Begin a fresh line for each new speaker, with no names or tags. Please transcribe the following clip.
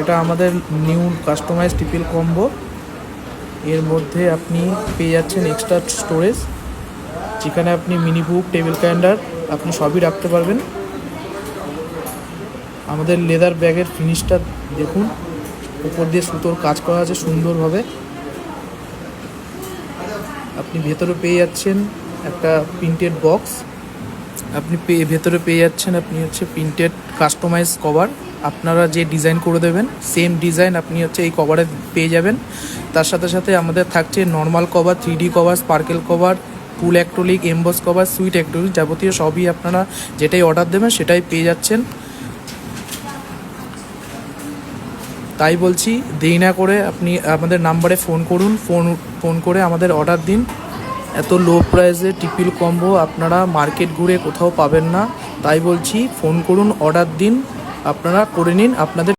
এটা আমাদের new customise triple combo. এর মধ্যে আপনি পেয়ে যাচ্ছেন এক্সট্রা স্টোরেজ, যেখানে আপনি মিনি বুক, টেবিল ক্যালেন্ডার আপনি সবই রাখতে পারবেন। আমাদের লেদার ব্যাগের ফিনিশটা দেখুন, উপর দিয়ে সুতোর কাজ করা আছে সুন্দরভাবে। আপনি ভেতরে পেয়ে যাচ্ছেন একটা প্রিন্টেড বক্স, আপনি ভেতরে পেয়ে যাচ্ছেন আপনি হচ্ছে প্রিন্টেড কাস্টমাইজ কভার। আপনারা যে ডিজাইন করে দেবেন সেম ডিজাইন আপনি হচ্ছে এই কভারে পেয়ে যাবেন। তার সাথে সাথে আমাদের থাকছে normal cover, 3D cover, sparkle cover, full acrylic, emboss cover, sweet acrylic, যাবতীয় সবই আপনারা যেটাই অর্ডার দেবেন সেটাই পেয়ে যাচ্ছেন। তাই বলছি, দেরি না করে আপনি আমাদের নাম্বারে ফোন করুন, ফোন করে আমাদের অর্ডার দিন। এত লো প্রাইসে ট্রিপল কম্বো আপনারা মার্কেট ঘুরে কোথাও পাবেন না। তাই বলছি, ফোন করুন, অর্ডার দিন, আপনারা করে নিন আপনাদের